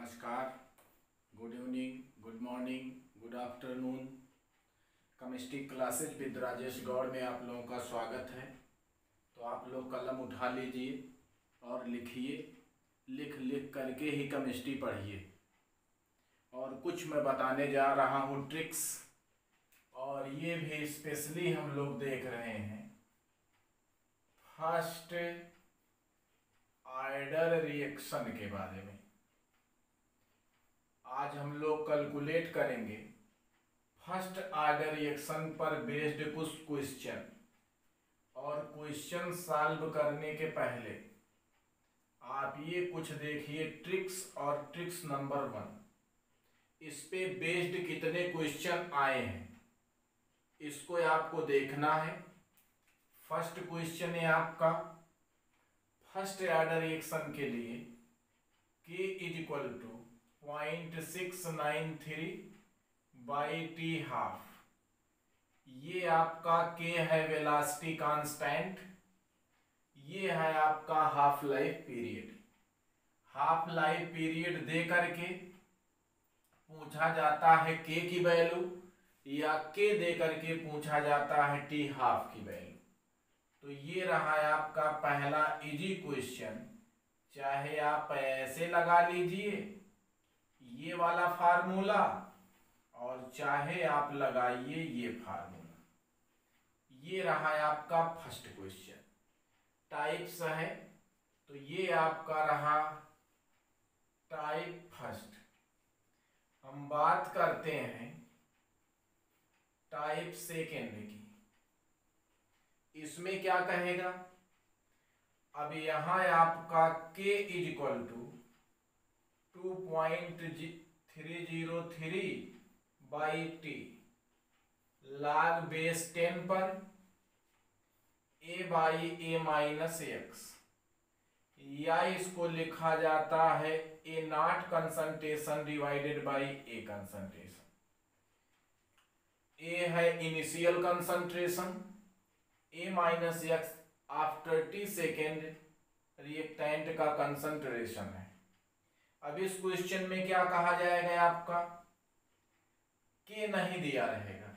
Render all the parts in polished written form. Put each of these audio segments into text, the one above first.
नमस्कार, good evening, good morning, good afternoon. Chemistry classes with Rajesh Gaur में आप लोगों का स्वागत है। तो आप लोग कलम उठा लीजिए और लिखिए, लिख लिख करके ही केमिस्ट्री पढ़िए। और कुछ मैं बताने जा रहा हूँ ट्रिक्स, और ये भी स्पेशली हम लोग देख रहे हैं फर्स्ट ऑर्डर रिएक्शन के बारे में। आज हम लोग कैलकुलेट करेंगे फर्स्ट ऑर्डर रिएक्शन पर बेस्ड कुछ क्वेश्चन। और क्वेश्चन सॉल्व करने के पहले आप ये कुछ देखिए ट्रिक्स, और ट्रिक्स नंबर 1, इस पे बेस्ड कितने क्वेश्चन आए हैं इसको आपको देखना है। फर्स्ट क्वेश्चन है आपका फर्स्ट ऑर्डर रिएक्शन के लिए K = 0.693 बाई टी हाफ। ये आपका K है वेलोसिटी कांस्टेंट, ये है आपका half life period. Half life period दे करके पूछा जाता है K की वैल्यू, या K दे करके पूछा जाता है टी हाफ की वैल्यू। तो ये रहा है आपका पहला इजी क्वेश्चन। चाहे आप ऐसे लगा लीजिए ये वाला फार्मूला, और चाहे आप लगाइए ये फार्मूला। ये रहा है आपका फर्स्ट क्वेश्चन। टाइप्स है तो ये आपका रहा टाइप फर्स्ट। हम बात करते हैं टाइप सेकेंड की। इसमें क्या कहेगा, अब यहां आपका K = 2.303 by T log base 10 पर A बाई A-x, या इसको लिखा जाता है A0 concentration divided by A concentration. A है initial concentration, A-x after T second reactant का कंसंट्रेशन है। अब इस क्वेश्चन में क्या कहा जाएगा आपका, K नहीं दिया रहेगा,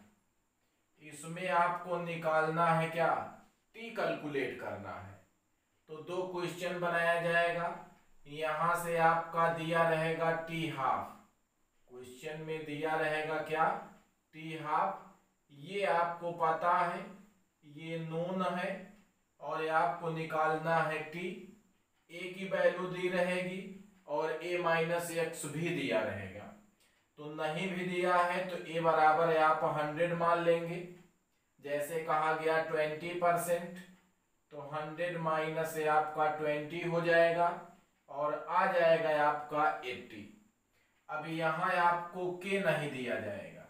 इसमें आपको निकालना है क्या, T कैलकुलेट करना है। तो दो क्वेश्चन बनाया जाएगा। यहां से आपका दिया रहेगा टी हाफ, क्वेश्चन में दिया रहेगा क्या, टी हाफ। ये आपको पता है, ये नोन है, और आपको निकालना है टी। A की वैल्यू दी रहेगी और A-x भी दिया रहेगा। तो नहीं भी दिया है तो A बराबर आप 100 मान लेंगे। जैसे कहा गया 20%, तो 100 माइनस आपका 20 हो जाएगा, और आ जाएगा आपका 80। अब यहाँ आपको K नहीं दिया जाएगा,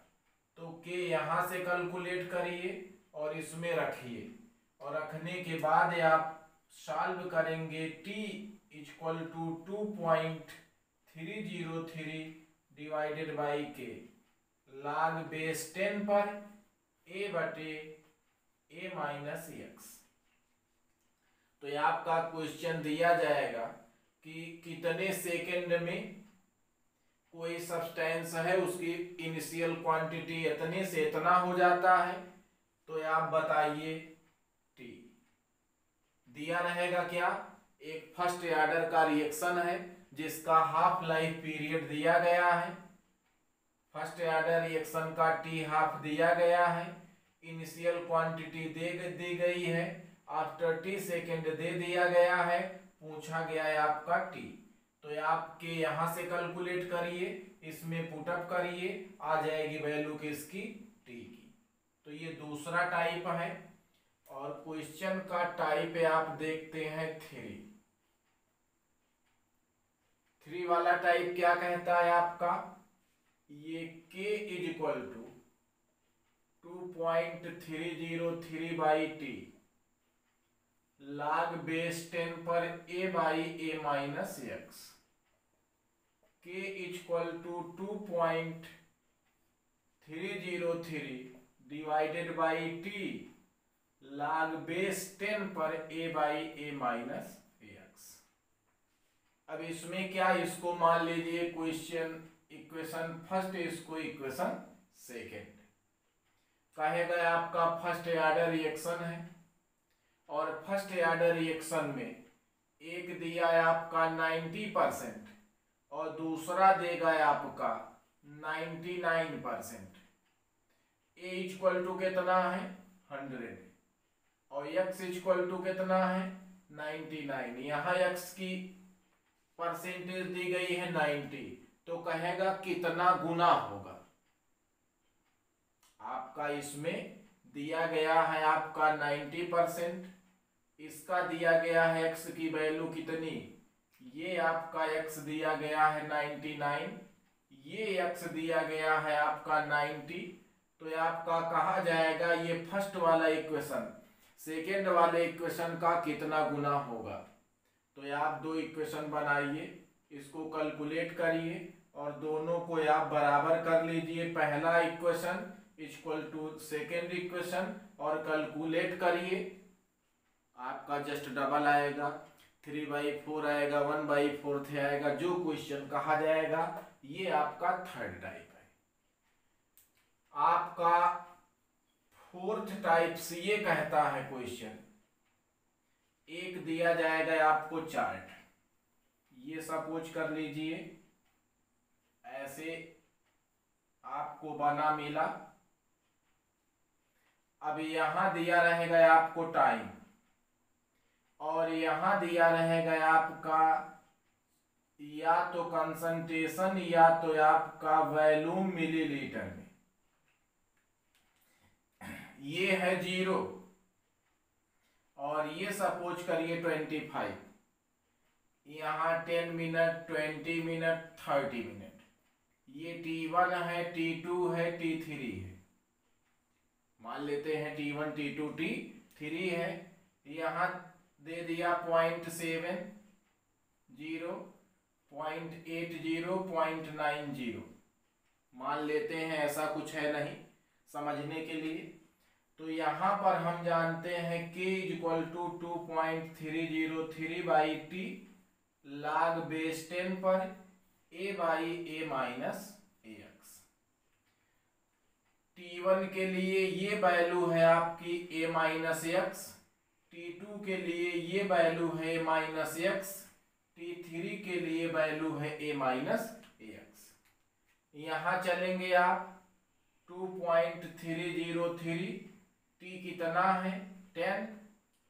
तो K यहाँ से कैलकुलेट करिए और इसमें रखिए, और रखने के बाद आप सॉल्व करेंगे T = 2.303 divided by K log base 10 पर A/A-x। तो ये आपका क्वेश्चन दिया जाएगा कि कितने सेकंड में कोई सब्सटेंस है उसकी इनिशियल क्वांटिटी इतने से इतना हो जाता है। तो आप बताइए T दिया रहेगा क्या, एक फर्स्ट ऑर्डर का रिएक्शन है जिसका हाफ लाइफ पीरियड दिया गया है। फर्स्ट ऑर्डर रिएक्शन का टी हाफ दिया गया है, इनिशियल क्वांटिटी दी गई है, आफ्टर टी सेकेंड दे दिया गया है, पूछा गया है आपका टी। तो आपके यहां से कैलकुलेट करिए, इसमें पुटअप करिए, आ जाएगी वैल्यू किसकी, टी की। तो ये दूसरा टाइप है। और क्वेश्चन का टाइप आप देखते हैं 3 वाला टाइप क्या कहता है आपका, ये K = 2.303 by T log base 10 पर A by A-x। K = 2.303 divided by T log base 10 पर A बाई A-x। अब इसमें क्या, इसको मान लीजिए क्वेश्चन इक्वेशन फर्स्ट, इसको इक्वेशन सेकेंड कहेगा। आपका फर्स्ट ऑर्डर रिएक्शन है और फर्स्ट ऑर्डर रिएक्शन में एक दिया है आपका 90% और दूसरा देगा आपका 99%। ए इक्वल टू कितना है 100 और x इक्वल टू कितना है 99। यहाँ x की परसेंटेज दी गई है 90, तो कहेगा कितना गुना होगा। आपका इसमें दिया गया है आपका 90%, इसका दिया गया है x की वैल्यू कितनी, ये आपका x दिया गया है 99, ये x दिया गया है आपका 90। तो आपका कहा जाएगा ये फर्स्ट वाला इक्वेशन सेकेंड वाले इक्वेशन का कितना गुना होगा। तो आप दो इक्वेशन बनाइए, इसको कैलकुलेट करिए और दोनों को आप बराबर कर लीजिए। पहला equation equal to second equation और कैलकुलेट करिए, आपका जस्ट डबल आएगा, 3/4 आएगा, 1/4 आएगा। जो क्वेश्चन कहा जाएगा ये आपका थर्ड टाइप है। आपका फोर्थ टाइप से ये कहता है क्वेश्चन, एक दिया जाएगा आपको चार्ट, ये सपोज कर लीजिए ऐसे आपको बना मिला। अब यहां दिया रहेगा आपको टाइम और यहां दिया रहेगा आपका या तो कंसंट्रेशन या तो आपका वॉल्यूम मिलीलीटर में। ये है 0 और ये सपोज करिए 25, यहाँ 10 मिनट, 20 मिनट, 30 मिनट। ये T1 है, T2 है, T3 है, मान लेते हैं T1 T2 T3 है। यहाँ दे दिया 0.70, 0.80, 0.90, मान लेते हैं, ऐसा कुछ है नहीं समझने के लिए। तो यहाँ पर हम जानते हैं K equal to 2.303/T log base 10 पर A/A माइनस AX। T1 के लिए ये वैल्यू है आपकी A माइनस एक्स, T2 के लिए ये वैल्यू है A माइनस एक्स, T3 के लिए वैल्यू है A माइनस AX। यहाँ चलेंगे आप 2.303, T कितना है 10,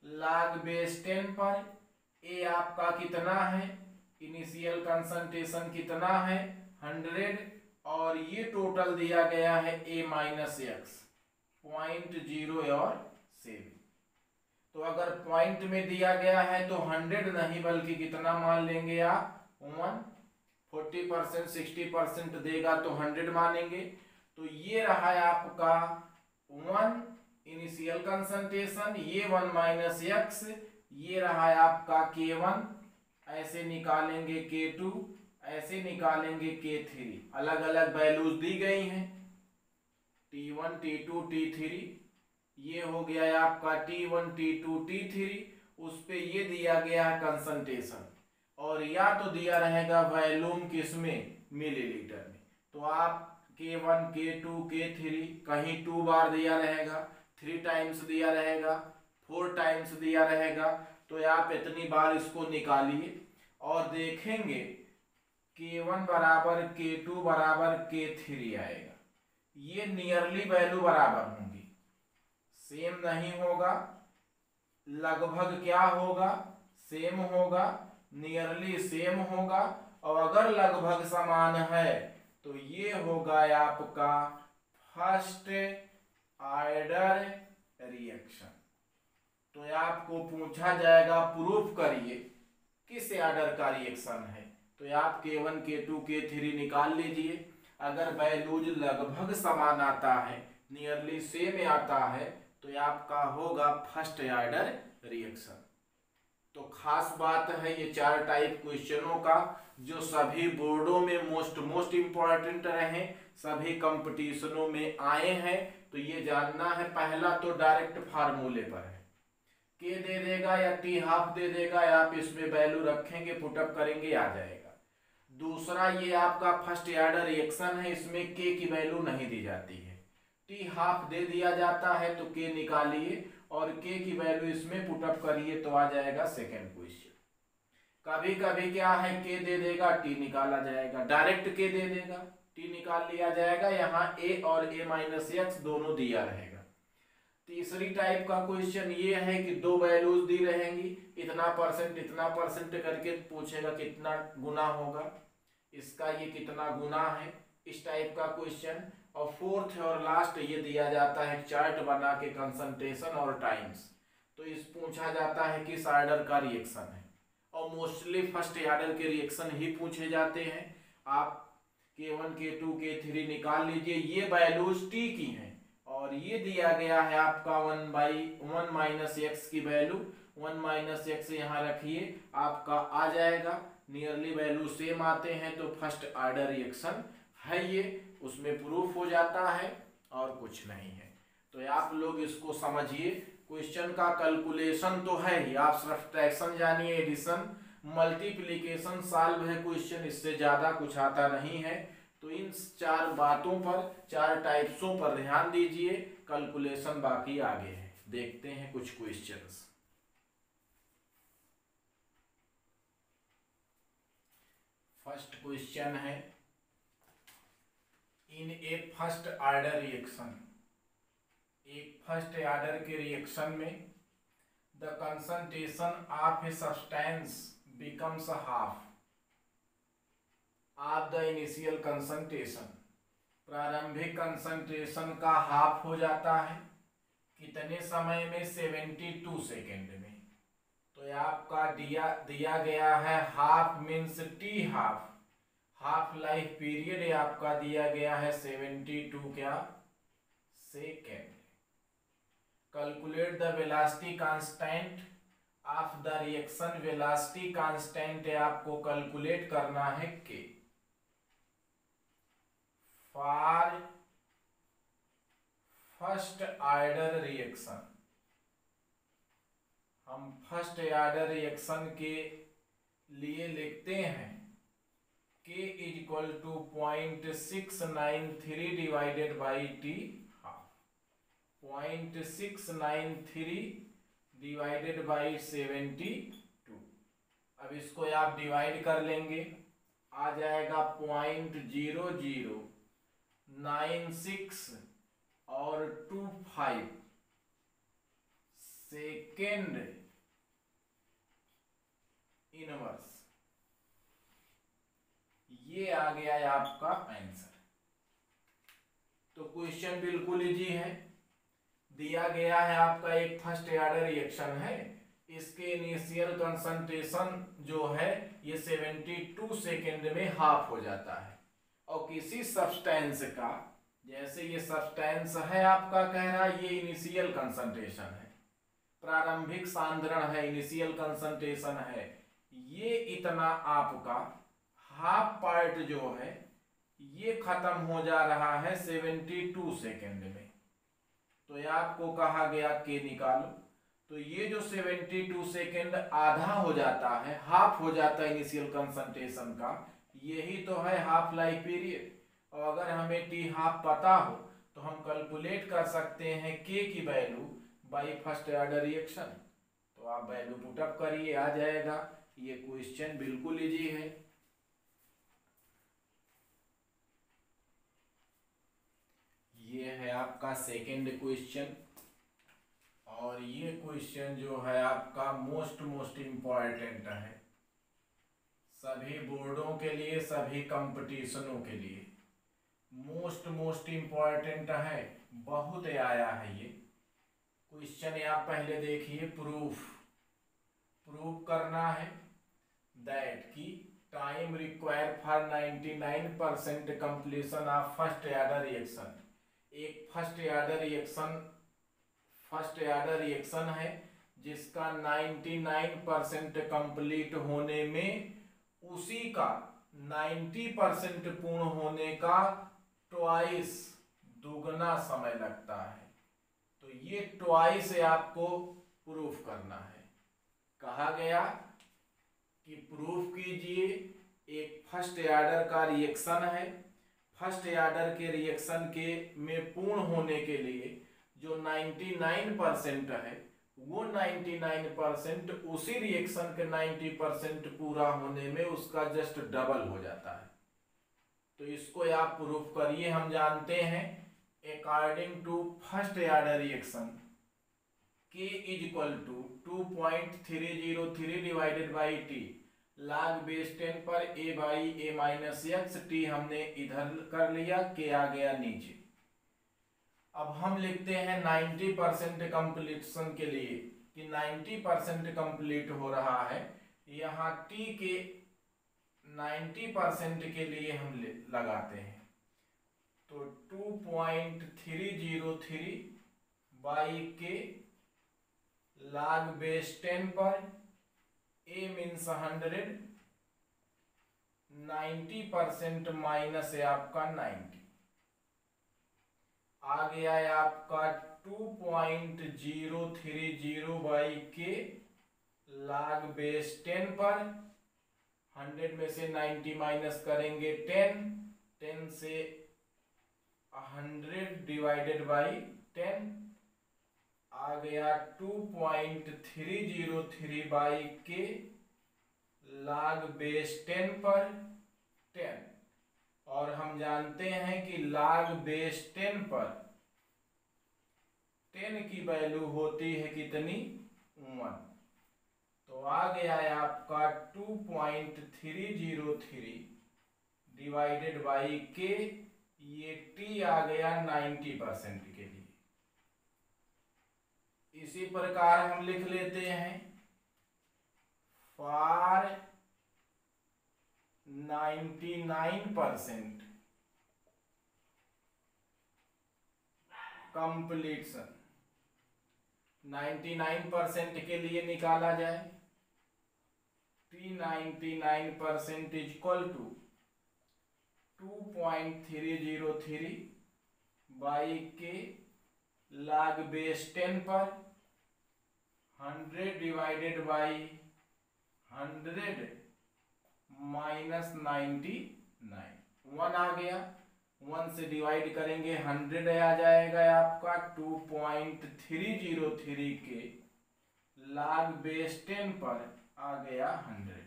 log बेस 10 पर A आपका कितना है, इनिशियल कंसंट्रेशन कितना है 100 और ये टोटल दिया गया है A माइनस एक्स 0.07। तो अगर पॉइंट में दिया गया है तो 100 नहीं बल्कि कितना मान लेंगे आप 1, 40% 60% देगा तो 100 मानेंगे। तो ये रहा है आपका 1 इनिशियल कंसंट्रेशन, ये 1 माइनस एक्स, ये रहा है आपका K1, ऐसे निकालेंगे K2, ऐसे निकालेंगे K3। अलग अलग वैल्यूज दी गई हैं, T1 T2 T3, ये हो गया आपका T1 T2 T3, उस पे ये दिया गया है कंसंट्रेशन और या तो दिया रहेगा वॉल्यूम किसमें मिलीलीटर में। तो आप K1 K2 K3 कहीं 2 बार दिया रहेगा, 3 टाइम्स दिया रहेगा, 4 टाइम्स दिया रहेगा। तो आप इतनी बार इसको निकालिए और देखेंगे K1 बराबर K2 बराबर K3 आएगा। ये नियरली वैल्यू बराबर होंगी, सेम नहीं होगा, लगभग क्या होगा सेम होगा, नियरली सेम होगा। और अगर लगभग समान है तो ये होगा आपका फर्स्ट ऑर्डर रिएक्शन। तो आपको पूछा जाएगा प्रूफ करिए किस ऑर्डर का रिएक्शन है, तो आप K1 K2 K3 निकाल लीजिए। अगर वैल्यूज लगभग समान आता है, नियरली सेम आता है, तो आपका होगा फर्स्ट ऑर्डर रिएक्शन। तो खास बात है ये 4 टाइप क्वेश्चनों का जो सभी बोर्डों में मोस्ट इंपॉर्टेंट रहे, सभी कंपटीशनों में आए हैं। तो ये जानना है, पहला तो डायरेक्ट फार्मूले पर है के दे देगा या टी हाफ दे देगा, या आप इसमें वैल्यू रखेंगे पुटअप करेंगे आ जाएगा। दूसरा ये आपका फर्स्ट ऑर्डर रिएक्शन है, इसमें के की वैल्यू नहीं दी जाती है, टी हाफ दे दिया जाता है तो के निकालिए और के की वैल्यू इसमें पुटअप करिए तो आ जाएगा सेकेंड क्वेश्चन। कभी कभी क्या है के दे देगा टी निकाला जाएगा, डायरेक्ट के दे देगा टी निकाल लिया जाएगा, यहाँ ए और ए माइनस एक्स दोनों दिया रहेगा। तीसरी टाइप का क्वेश्चन ये है कि दो वैल्यूज दी रहेंगी, इतना परसेंट करके पूछेगा कितना गुना होगा, इसका ये कितना गुना है, इस टाइप का क्वेश्चन। और फोर्थ और लास्ट ये दिया जाता है चार्ट बना के कंसंट्रेशन और टाइम्स, तो इस पूछा जाता है किस ऑर्डर का रिएक्शन है, और मोस्टली फर्स्ट ऑर्डर के रिएक्शन ही पूछे जाते हैं। आप K1 K2 K3 निकाल लीजिए, ये वैल्यूज टी की हैं और ये दिया गया है आपका 1 माइनस एक्स की वैल्यू, 1 माइनस एक्स यहाँ रखिए आपका आ जाएगा, नियरली वैल्यू सेम आते हैं तो फर्स्ट ऑर्डर रिएक्शन है ये, उसमें प्रूफ हो जाता है और कुछ नहीं है। तो आप लोग इसको समझिए, क्वेश्चन का कैलकुलेशन तो है ही, आप सब्ट्रैक्शन जानिए, एडिशन मल्टीप्लिकेशन सॉल्व है क्वेश्चन, इससे ज्यादा कुछ आता नहीं है। तो इन चार बातों पर, चार टाइप्सों पर ध्यान दीजिए, कैलकुलेशन बाकी आगे है। देखते हैं कुछ क्वेश्चंस। फर्स्ट क्वेश्चन है, इन ए फर्स्ट ऑर्डर रिएक्शन, एक फर्स्ट ऑर्डर के रिएक्शन में the concentration of a substance becomes half of the initial concentration, प्रारंभिक कंसंट्रेशन का हाफ हो जाता है कितने समय में, 72 सेकेंड में। तो आपका दिया गया है half means T half, half life period आपका दिया गया है 72 क्या second. Calculate the velocity constant of the reaction, velocity constant आपको कैलकुलेट करना है K for first order reaction. हम फर्स्ट ऑर्डर रिएक्शन के लिए लिखते हैं K equal to 0.693 divided by T half, 0.693 divided by 72। अब इसको आप डिवाइड कर लेंगे, आ जाएगा 0.0096 और 25 सेकेंड इनवर्स, ये आ गया है आपका आंसर। तो क्वेश्चन बिल्कुल इजी है, दिया गया है आपका एक फर्स्ट ऑर्डर रिएक्शन है, इसके इनिशियल कंसंट्रेशन जो है ये 72 सेकेंड में हाफ हो जाता है, और किसी सब्सटेंस का, जैसे ये सब्सटेंस है आपका कह रहा है ये इनिशियल कंसंट्रेशन है, प्रारंभिक सांद्रण है, इनिशियल कंसंट्रेशन है, ये इतना आपका हाफ पार्ट जो है ये खत्म हो जा रहा है 72 सेकेंड में। तो ये आपको कहा गया के निकालो, तो ये जो 72 सेकेंड आधा हो जाता है, हाफ हो जाता है इनिशियल कंसंट्रेशन का, यही तो है हाफ लाइफ पीरियड। और अगर हमें टी हाफ पता हो तो हम कैलकुलेट कर सकते हैं के की value by first order reaction. तो आप वैल्यू पुटअप करिए, आ जाएगा। ये क्वेश्चन बिल्कुल इजी है। ये है आपका सेकेंड क्वेश्चन, और ये क्वेश्चन जो है आपका मोस्ट इम्पॉर्टेंट है सभी बोर्डों के लिए, सभी कंपटीशनों के लिए मोस्ट इम्पॉर्टेंट है, बहुत आया है ये क्वेश्चन। आप पहले देखिए, प्रूफ करना है दैट की time require for 99% completion of first order reaction. एक फर्स्ट ऑर्डर रिएक्शन है जिसका 99% कंप्लीट होने में उसी का 90% पूर्ण होने का ट्वाइस दुगना समय लगता है। तो ये ट्वाइस आपको प्रूफ करना है। कहा गया कि प्रूफ कीजिए एक फर्स्ट ऑर्डर का रिएक्शन है, फर्स्ट ऑर्डर के रिएक्शन के में पूर्ण होने के लिए जो 99% है वो 99% उसी रिएक्शन के 90% पूरा होने में उसका जस्ट डबल हो जाता है। तो इसको आप प्रूफ करिए। हम जानते हैं according to first order reaction K is equal to 2.303 divided by T, log base 10 पर a by a minus x, T हमने इधर कर लिया, k आ गया नीचे। अब हम लिखते हैं 90% कंप्लीशन के लिए कि 90% कंप्लीट हो रहा है, यहाँ t के 90% के लिए हम लगाते हैं तो 2.303 बाई के log बेस 10 पर a मीन्स 100, 90% माइनस है आपका 90, आ गया है आपका 2.030 बाई के log बेस 10 पर 100 में से 90 माइनस करेंगे 10, 10 से 100 डिवाइडेड बाई 10, आ गया 2.303 बाई के log बेस 10 पर 10। और हम जानते हैं कि log बेस 10 पर 10 की वैल्यू होती है कितनी, 1। तो आ गया है आपका 2.303 डिवाइडेड बाई के, ये t आ गया 90% के लिए। इसी प्रकार हम लिख लेते हैं फॉर 99% कंप्लीशन, 99% के लिए निकाला जाए T99% is equal to 2.303 by K log base 10 पर 100 डिवाइडेड बाई 100 माइनस 99, 1 आ गया, 1 से डिवाइड करेंगे 100 आ जाएगा आपका 2.303 के log बेस 10 पर आ गया 100।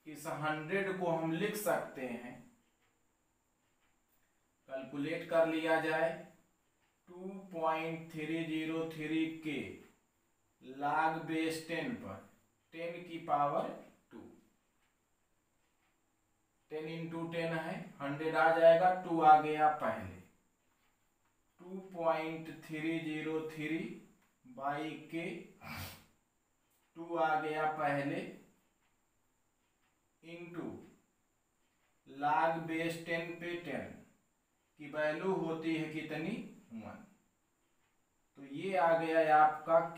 इस 100 को हम लिख सकते हैं, कैलकुलेट कर लिया जाए 2.303 के log बेस 10 पर 10 की पावर 2, 10 इंटू 10 है 100 आ जाएगा, 2 आ गया पहले, 2.303 बाई के 2 आ गया पहले इंटू log बेस 10 पे 10 की वैल्यू होती है कितनी, 1। तो ये आ गया है आपका k,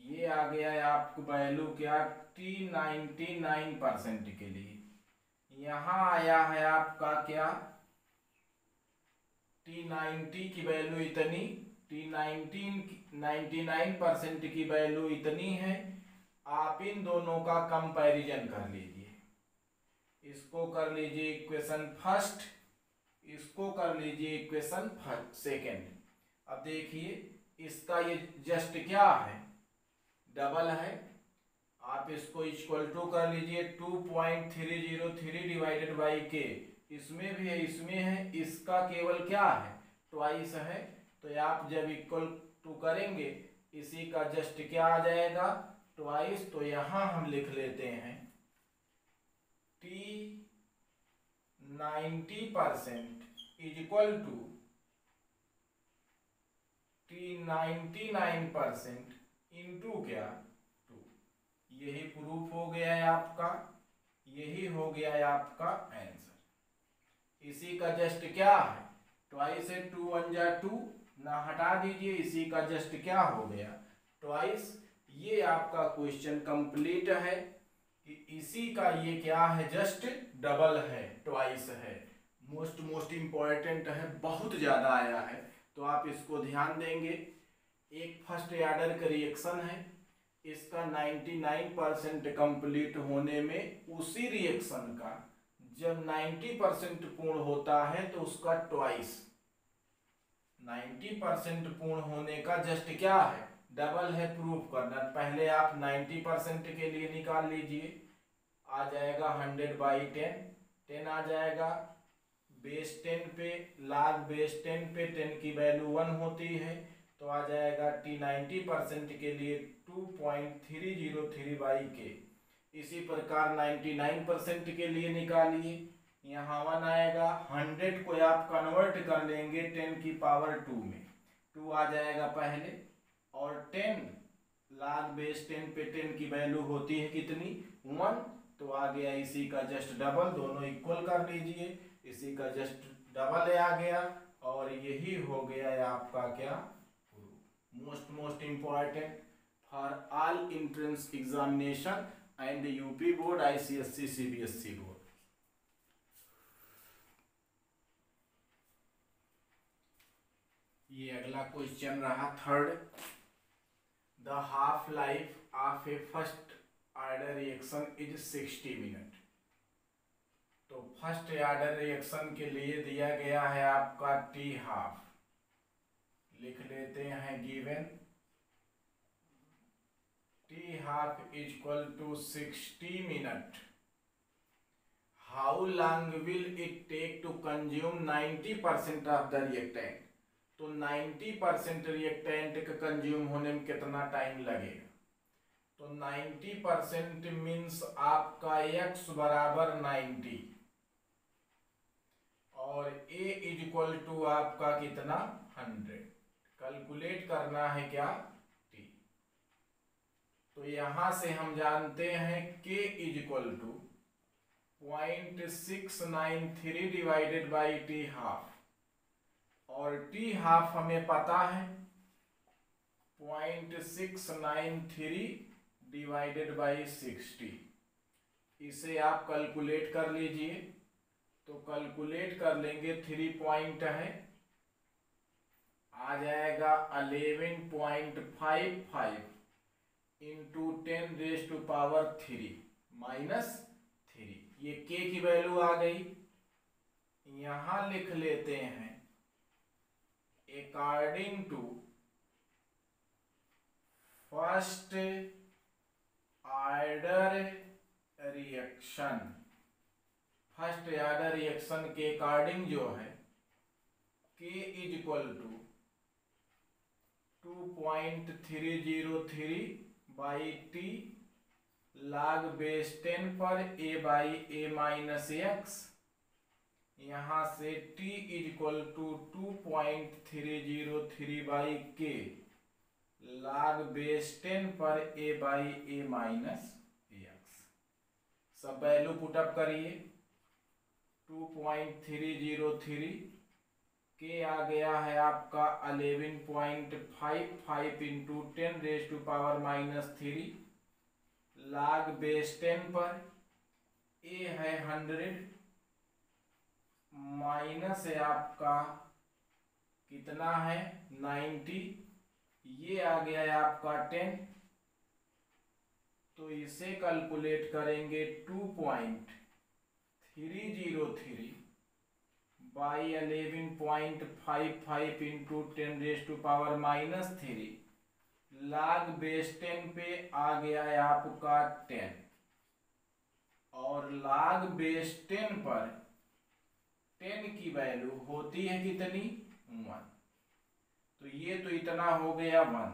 ये आ गया है आपको वैल्यू क्या, T99% के लिए। यहां आया है आपका क्या, T90 की वैल्यू इतनी, T99% की वैल्यू इतनी है। आप इन दोनों का कंपैरिजन कर लीजिए, इसको कर लीजिए इक्वेशन फर्स्ट, इसको कर लीजिए इक्वेशन सेकेंड। अब देखिए इसका ये जस्ट क्या है, डबल है। आप इसको इक्वल टू कर लीजिए 2.303 डिवाइडेड बाई के, इसमें भी है इसमें है, इसका केवल क्या है, ट्वाइस है। तो आप जब इक्वल टू करेंगे इसी का जस्ट क्या आ जाएगा, ट्वाइस। तो यहां हम लिख लेते हैं T90% is equal to T99% into क्या, 2। यही प्रूफ हो गया है आपका, यही हो गया है आपका आंसर। इसी का जस्ट क्या है, ट्वाइस है, 2 1 जा 2 ना हटा दीजिए, इसी का जस्ट क्या हो गया, ट्वाइस। ये आपका क्वेश्चन कंप्लीट है कि इसी का ये क्या है, जस्ट डबल है, ट्वाइस है। मोस्ट इम्पॉर्टेंट है, बहुत ज़्यादा आया है तो आप इसको ध्यान देंगे। एक फर्स्ट ऑर्डर का रिएक्शन है, इसका 99% कंप्लीट होने में उसी रिएक्शन का जब 90% पूर्ण होता है तो उसका ट्वाइस 90% पूर्ण होने का जस्ट क्या है, डबल है प्रूफ करना। पहले आप 90% के लिए निकाल लीजिए, आ जाएगा 100/10, 10 आ जाएगा बेस 10 पे, log बेस 10 पे 10 की वैल्यू 1 होती है तो आ जाएगा t 90% के लिए 2.303/k। इसी प्रकार 99% के लिए निकालिए, यहाँ 1 आएगा, 100 को आप कन्वर्ट कर लेंगे 10 की पावर 2 में, 2 आ जाएगा पहले, और 10 log बेस 10 पे 10 की वैल्यू होती है कितनी, 1, तो आ गया इसी का जस्ट डबल, दोनों इक्वल कर लीजिए, इसी का जस्ट डबल आ गया, और यही हो गया है आपका क्या, most important for all entrance examination and UP board, ICSE, CBSE board. ये अगला क्वेश्चन रहा third, the half life of A first order reaction is 60 minute. तो फर्स्ट ऑर्डर रिएक्शन के लिए दिया गया है आपका टी हाफ, लिख लेते हैं given T half is equal to 60 minute. How long will it take to consume 90% of the reactant. तो 90% रिएक्टेंट का कंज्यूम होने में कितना टाइम लगेगा, तो 90% मीन्स आपका x बराबर 90 और a इज इक्वल टू आपका कितना 100, कैलकुलेट करना है क्या t। तो यहां से हम जानते हैं k is equal to 0.693 divided by T half, और टी हाफ हमें पता है 0.693 डिवाइडेड बाई 60। इसे आप कैलकुलेट कर लीजिए, तो कैलकुलेट कर लेंगे, 3 पॉइंट है, आ जाएगा 11.55 इंटू 10⁻³ माइनस 3। ये k की वैल्यू आ गई, यहां लिख लेते हैं according to first order reaction. First order reaction के अकॉर्डिंग जो है k is equal to 2.303/t log base 10 पर a/a-x, यहाँ से t is equal to 2.303/k log base 10 पर a/a-x। सब वैल्यू पुटअप करिए, 2.303 के आ गया है आपका 11.55 इंटू 10⁻³ log बेस 10 पर a है 100 माइनस है आपका कितना है 90, ये आ गया है आपका 10, तो इसे कैलकुलेट करेंगे 2.303 बाई 11.55 इंटू 10⁻³ log बेस 10 पे आ गया है आपका 10, और log बेस 10 पर 10 की वैल्यू होती है कितनी 1, तो ये तो इतना हो गया 1,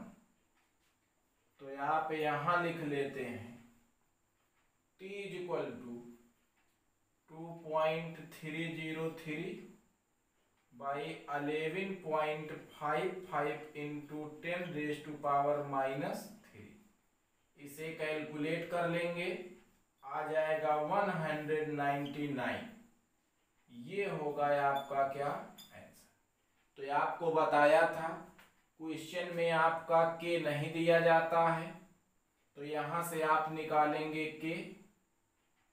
तो आप यहां लिख लेते हैं t is equal to 2.303 by 11.55 into 10⁻³ इसे कैलकुलेट कर लेंगे, आ जाएगा 199। ये होगा आपका क्या आंसर। तो ये आपको बताया था क्वेश्चन में आपका k नहीं दिया जाता है, तो यहां से आप निकालेंगे k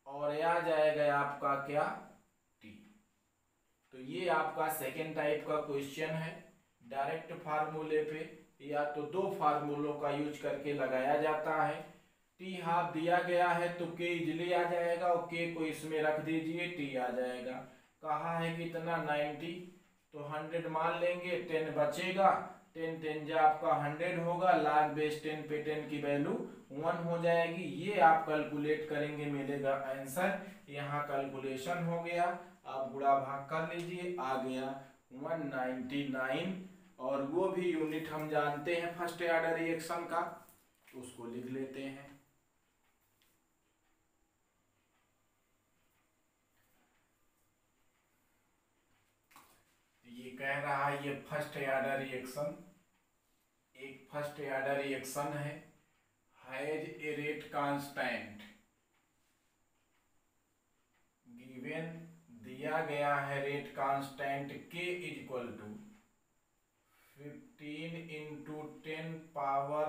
और आ जाएगा आपका क्या t। तो ये आपका सेकेंड टाइप का क्वेश्चन है। डायरेक्ट फार्मूले पे या तो दो फार्मूलों का यूज करके लगाया जाता है। टी हाफ दिया गया है तो के इजिली आ जाएगा और के को इसमें रख दीजिए, टी आ जाएगा। कहा है कितना 90, तो 100 मान लेंगे, 10 बचेगा, 10 10 जा आपका 100 होगा, log बेस 10 पे 10 की वैल्यू 1 हो जाएगी। ये आप कैलकुलेट करेंगे, मिलेगा आंसर। यहाँ कैलकुलेशन हो गया, आप गुणा भाग कर लीजिए, आ गया 199। और वो भी यूनिट हम जानते हैं फर्स्ट ऑर्डर रिएक्शन का, तो उसको लिख लेते हैं। ये कह रहा है ये फर्स्ट ऑर्डर रिएक्शन, एक फर्स्ट ऑर्डर रिएक्शन है, has a rate constant given, दिया गया है rate constant K is equal to 15 into 10 power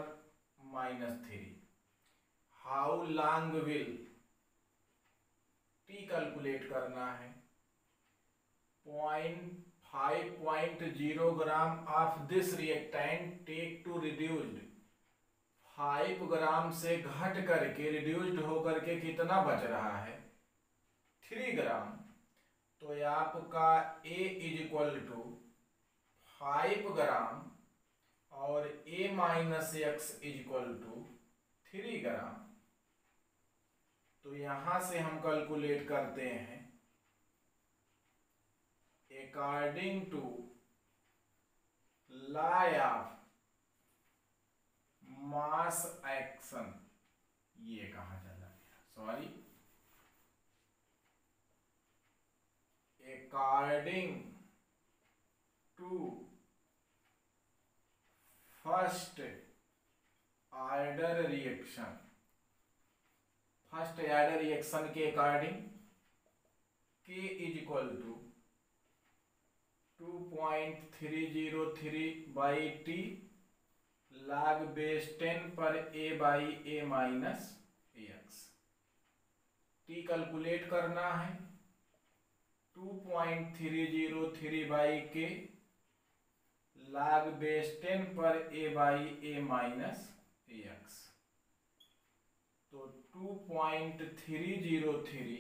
-3। How long will, T calculate करना है। 5.0 gram of this reactant take to reduced, 5 gram से घट करके रिड्यूस्ड होकर के कितना बच रहा है 3 ग्राम। तो आपका A is equal to 5 gram और A minus x is equal to 3 gram. तो यहां से हम कैलकुलेट करते हैं according to law of mass action, ये कहा चला गया, sorry, according to first order reaction, first order reaction के according K is equal to 2.303 by T log base 10 पर a by a minus x. T calculate करना है 2.303 by K log base 10 पर a by a minus x. तो 2.303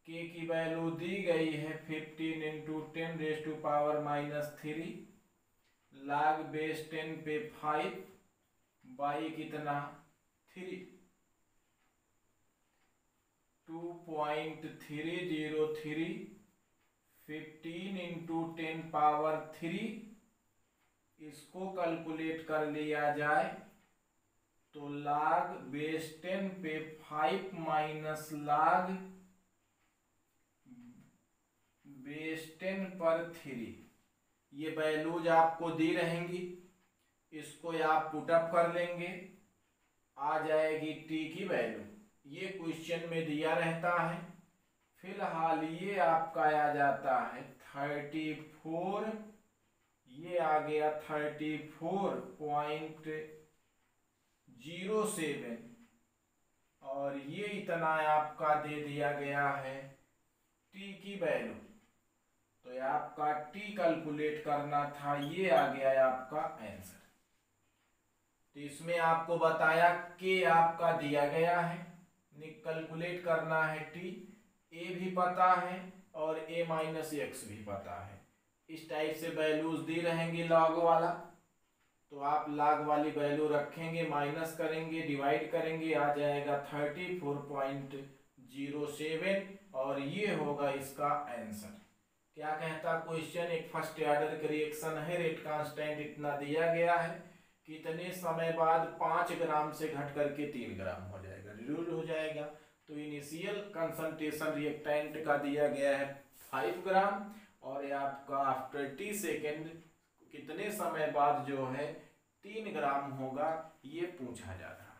K की value दी गई है 15 into 10 raise to power -3, log base 10 पे 5 बाई कितना 3, 2.303 15 इंटू 10 पावर 3, इसको कैलकुलेट कर लिया जाए तो log बेस 10 पे 5 माइनस log बेस 10 पर 3, ये वैल्यूज आपको दी रहेंगी, इसको आप पुटअप कर लेंगे, आ जाएगी टी की वैल्यू। ये क्वेश्चन में दिया रहता है। फिलहाल ये आपका आ जाता है 34, ये आ गया 34.07 और ये इतना आपका दे दिया गया है टी की वैल्यू। तो आपका टी कैलकुलेट करना था, ये आ गया आपका आंसर। तो इसमें आपको बताया कि आपका दिया गया है, कैलकुलेट करना है टी, ए भी पता है और ए माइनस एक्स भी पता है। इस टाइप से वैल्यूज दी रहेंगी लॉग वाला, तो आप लॉग वाली वैल्यू रखेंगे, माइनस करेंगे, डिवाइड करेंगे, आ जाएगा 34.07 और ये होगा इसका आंसर। क्या कहता क्वेश्चन, एक फर्स्ट ऑर्डर का रिएक्शन है, रेट कांस्टेंट इतना दिया गया है, कितने समय बाद 5 ग्राम से घट करके 3 ग्राम हो जाएगा, रिड्यूस हो जाएगा। तो इनिशियल कंसंट्रेशन रिएक्टेंट का दिया गया है 5 ग्राम और आपका आफ्टर टी सेकेंड कितने समय बाद जो है 3 ग्राम होगा, ये पूछा जा रहा है।